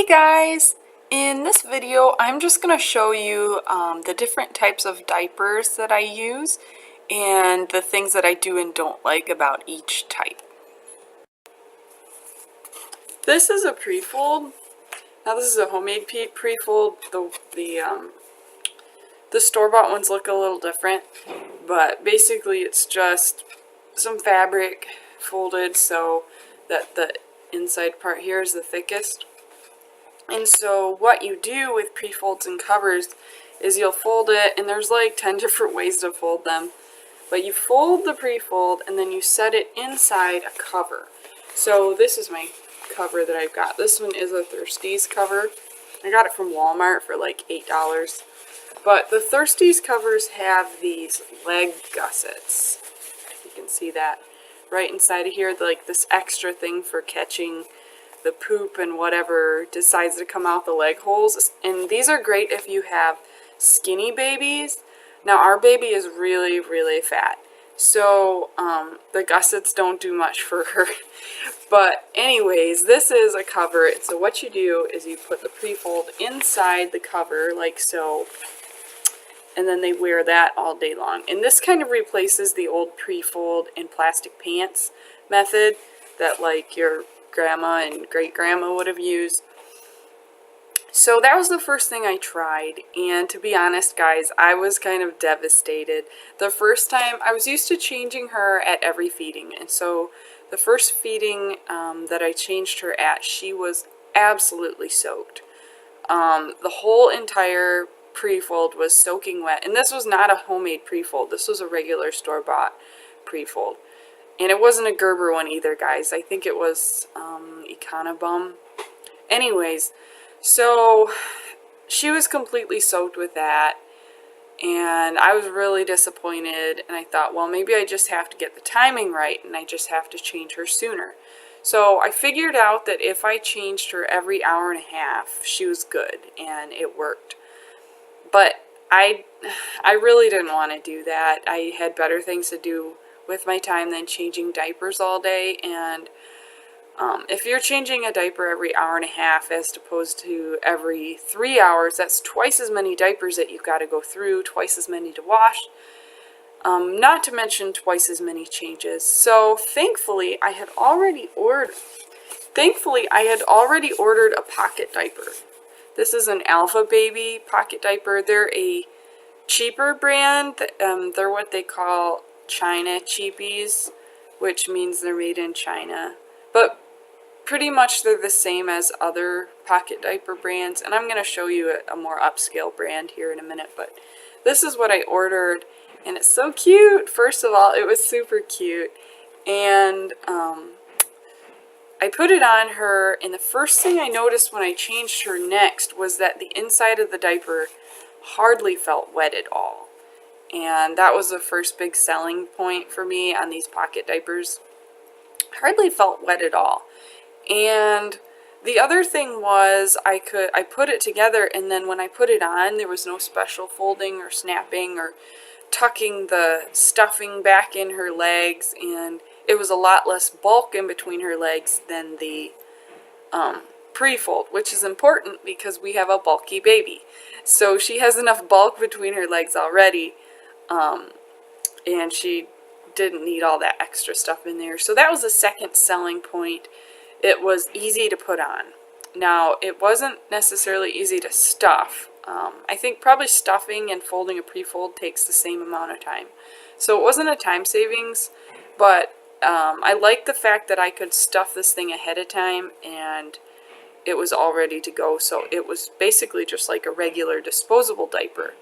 Hey guys! In this video I'm just going to show you the different types of diapers that I use and the things that I do and don't like about each type. This is a pre-fold. Now this is a homemade pre-fold. The store-bought ones look a little different, but basically it's just some fabric folded so that the inside part here is the thickest. And so what you do with pre-folds and covers is you'll fold it, and there's like 10 different ways to fold them. But you fold the pre-fold and then you set it inside a cover. So this is my cover that I've got. This one is a Thirsties cover. I got it from Walmart for like $8. But the Thirsties covers have these leg gussets. You can see that right inside of here, like this extra thing for catching the poop and whatever decides to come out the leg holes. And these are great if you have skinny babies. Now our baby is really, really fat, so the gussets don't do much for her. But anyways, this is a cover. So what you do is you put the pre-fold inside the cover like so, and then they wear that all day long. And this kind of replaces the old pre-fold in plastic pants method that like your grandma and great-grandma would have used. So that was the first thing I tried, and to be honest guys, I was kind of devastated. The first time, I was used to changing her at every feeding, and so the first feeding that I changed her at, she was absolutely soaked. The whole entire pre-fold was soaking wet, and this was not a homemade pre-fold. This was a regular store-bought pre-fold. And it wasn't a Gerber one either, guys. I think it was Econobum. Anyways, so she was completely soaked with that. And I was really disappointed. And I thought, well, maybe I just have to get the timing right. And I just have to change her sooner. So I figured out that if I changed her every hour and a half, she was good. And it worked. But I really didn't want to do that. I had better things to do with my time than changing diapers all day. And if you're changing a diaper every hour and a half as opposed to every 3 hours, that's twice as many diapers that you've got to go through, twice as many to wash, not to mention twice as many changes. So thankfully I had already ordered a pocket diaper. This is an Alpha Baby pocket diaper. They're a cheaper brand. They're what they call China cheapies, which means they're made in China, but pretty much they're the same as other pocket diaper brands, and I'm going to show you a more upscale brand here in a minute. But this is what I ordered, and it's so cute. First of all, it was super cute, and I put it on her, and the first thing I noticed when I changed her next was that the inside of the diaper hardly felt wet at all. And that was the first big selling point for me on these pocket diapers. Hardly felt wet at all. And the other thing was I put it together, and then when I put it on, there was no special folding or snapping or tucking the stuffing back in her legs, and it was a lot less bulk in between her legs than the pre-fold, which is important because we have a bulky baby. So she has enough bulk between her legs already. And she didn't need all that extra stuff in there. So that was the second selling point. It was easy to put on. Now, it wasn't necessarily easy to stuff. I think probably stuffing and folding a pre-fold takes the same amount of time. So it wasn't a time savings, but I liked the fact that I could stuff this thing ahead of time and it was all ready to go. So it was basically just like a regular disposable diaper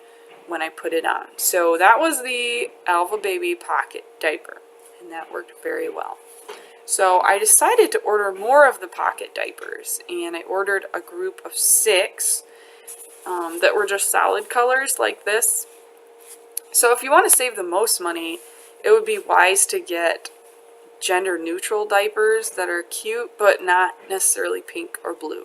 when I put it on. So that was the Alpha Baby pocket diaper, and that worked very well. So I decided to order more of the pocket diapers, and I ordered a group of 6 that were just solid colors like this. So if you want to save the most money, it would be wise to get gender neutral diapers that are cute but not necessarily pink or blue.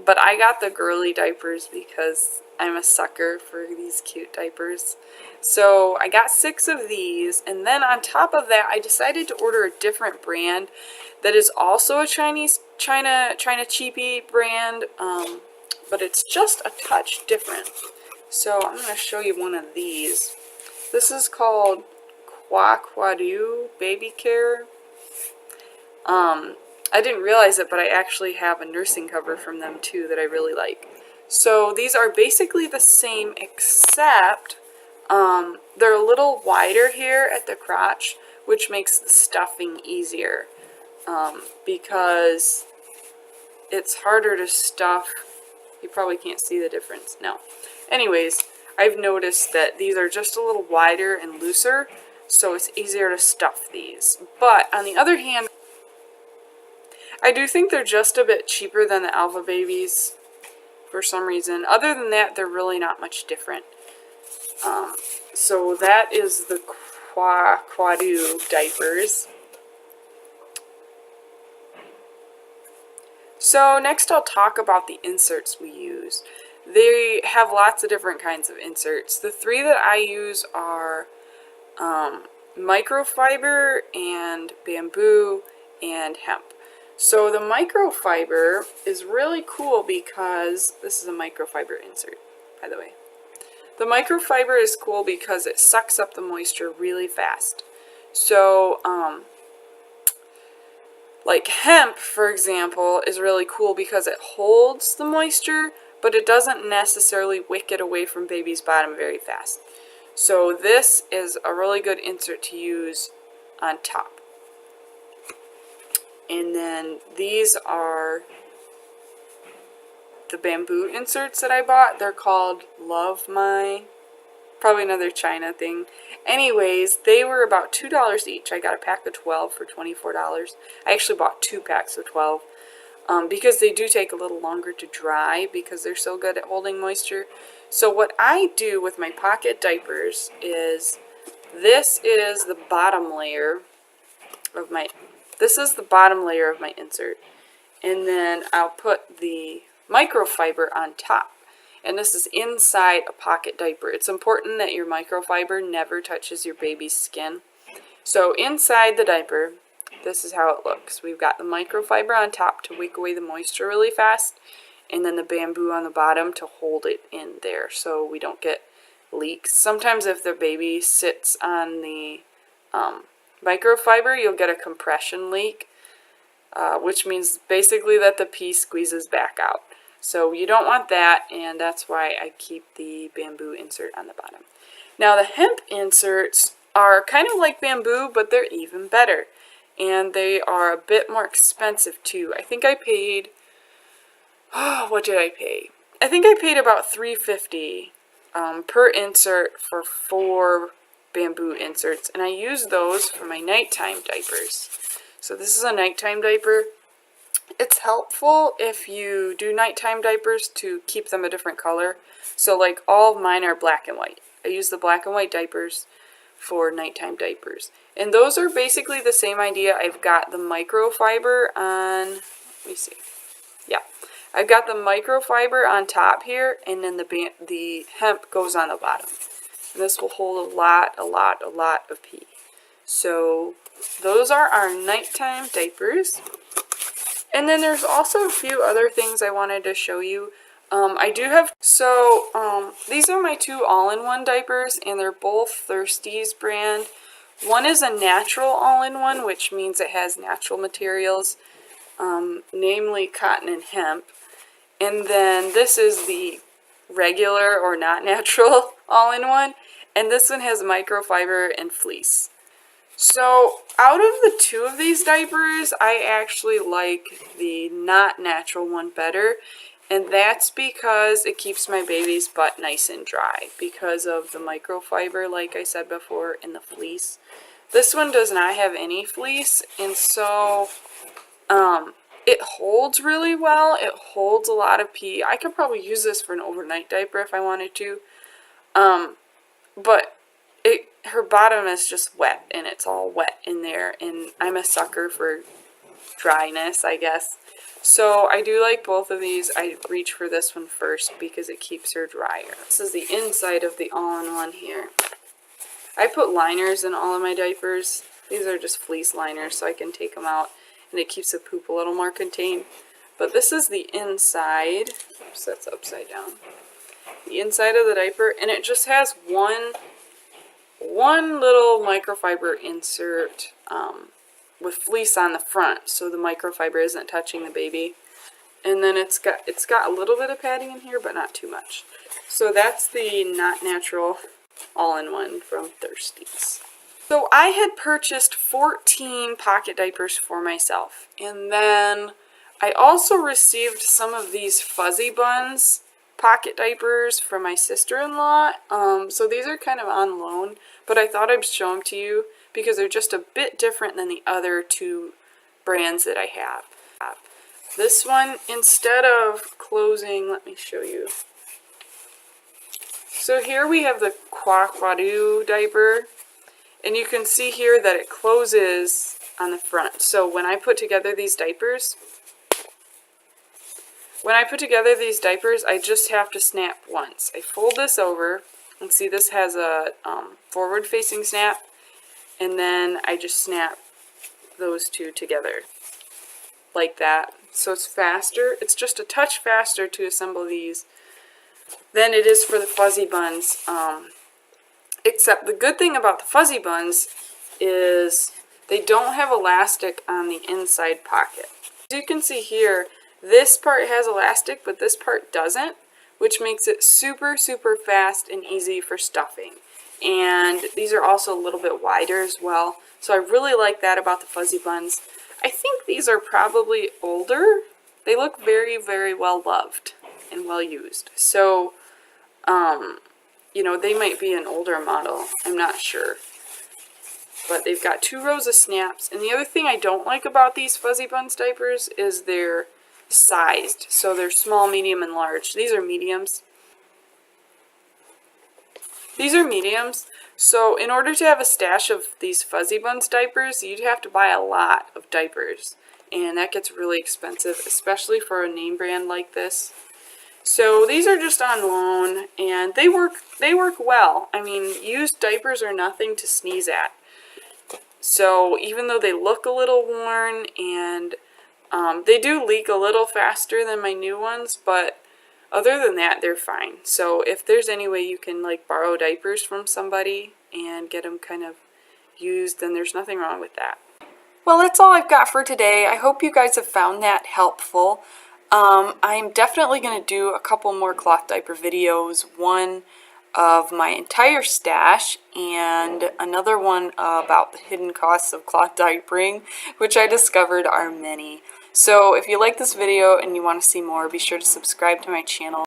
But I got the girly diapers because I'm a sucker for these cute diapers. So I got 6 of these, and then on top of that, I decided to order a different brand that is also a China cheapy brand, but it's just a touch different. So I'm going to show you one of these. This is called Kwadu Baby Care. I didn't realize it, but I actually have a nursing cover from them too that I really like. So these are basically the same, except they're a little wider here at the crotch, which makes the stuffing easier, because it's harder to stuff. You probably can't see the difference. No. Anyways, I've noticed that these are just a little wider and looser, so it's easier to stuff these. But on the other hand, I do think they're just a bit cheaper than the Alva Babies for some reason. Other than that, they're really not much different. So that is the Kwadu diapers. So next I'll talk about the inserts we use. They have lots of different kinds of inserts. The 3 that I use are microfiber and bamboo and hemp. So the microfiber is really cool because this is a microfiber insert, by the way. The microfiber is cool because it sucks up the moisture really fast. So, like hemp, for example, is really cool because it holds the moisture, but it doesn't necessarily wick it away from baby's bottom very fast. So this is a really good insert to use on top. And then these are the bamboo inserts that I bought. They're called Love My, probably another China thing. Anyways, they were about $2 each. I got a pack of 12 for $24. I actually bought 2 packs of 12 because they do take a little longer to dry because they're so good at holding moisture. So what I do with my pocket diapers is this is the bottom layer of my insert, and then I'll put the microfiber on top, and this is inside a pocket diaper. It's important that your microfiber never touches your baby's skin. So inside the diaper, this is how it looks. We've got the microfiber on top to wick away the moisture really fast, and then the bamboo on the bottom to hold it in there so we don't get leaks. Sometimes if the baby sits on the microfiber, you'll get a compression leak, which means basically that the pee squeezes back out. So you don't want that, and that's why I keep the bamboo insert on the bottom. Now the hemp inserts are kind of like bamboo, but they're even better, and they are a bit more expensive too. I think I paid, what did I pay? I think I paid about $3.50 per insert for 4 bamboo inserts, and I use those for my nighttime diapers. So this is a nighttime diaper. It's helpful if you do nighttime diapers to keep them a different color. So like all of mine are black and white. I use the black and white diapers for nighttime diapers. And those are basically the same idea. I've got the microfiber on, let me see. Yeah. I've got the microfiber on top here, and then the hemp goes on the bottom. And this will hold a lot of pee. So those are our nighttime diapers. And then there's also a few other things I wanted to show you. These are my 2 all-in-one diapers, and they're both Thirsties brand. One is a natural all-in-one, which means it has natural materials, namely cotton and hemp. And then this is the regular or not natural all-in-one, and this one has microfiber and fleece. So out of the 2 of these diapers, I actually like the not natural one better, and that's because it keeps my baby's butt nice and dry because of the microfiber, like I said before, and the fleece. This one does not have any fleece, and so it holds really well. It holds a lot of pee. I could probably use this for an overnight diaper if I wanted to, but her bottom is just wet, and it's all wet in there, and I'm a sucker for dryness, I guess. So I do like both of these. I reach for this one first because it keeps her drier. This is the inside of the all-in-one here. I put liners in all of my diapers. These are just fleece liners so I can take them out and it keeps the poop a little more contained. But this is the inside. Oops, that's upside down. The inside of the diaper, and it just has one little microfiber insert with fleece on the front, so the microfiber isn't touching the baby. And then it's got a little bit of padding in here, but not too much. So that's the Not Natural all-in-one from Thirsties. So I had purchased 14 pocket diapers for myself, and then I also received some of these Fuzzy Buns pocket diapers from my sister-in-law. So these are kind of on loan, but I thought I'd show them to you because they're just a bit different than the other two brands that I have. This one, instead of closing, let me show you. So here we have the Quaquadu diaper, and you can see here that it closes on the front. So when I put together these diapers, I just have to snap once. I fold this over, and see this has a forward-facing snap, and then I just snap those two together like that. So it's faster. It's just a touch faster to assemble these than it is for the Fuzzy Buns. Except the good thing about the Fuzzy Buns is they don't have elastic on the inside pocket. As you can see here, this part has elastic, but this part doesn't, which makes it super, super fast and easy for stuffing. And these are also a little bit wider as well. So I really like that about the Fuzzy Buns. I think these are probably older. They look very, very well loved and well used. So, you know, they might be an older model. I'm not sure. But they've got 2 rows of snaps. And the other thing I don't like about these Fuzzy Buns diapers is they're sized. So they're small, medium, and large. These are mediums. So in order to have a stash of these Fuzzy Buns diapers, you'd have to buy a lot of diapers. And that gets really expensive, especially for a name brand like this. So these are just on loan, and they work well. I mean, used diapers are nothing to sneeze at. So even though they look a little worn, and they do leak a little faster than my new ones, but other than that, they're fine. So if there's any way you can like borrow diapers from somebody and get them kind of used, then there's nothing wrong with that. Well, that's all I've got for today. I hope you guys have found that helpful. I'm definitely going to do a couple more cloth diaper videos. One of my entire stash and another one about the hidden costs of cloth diapering, which I discovered are many. So if you like this video and you want to see more, be sure to subscribe to my channel.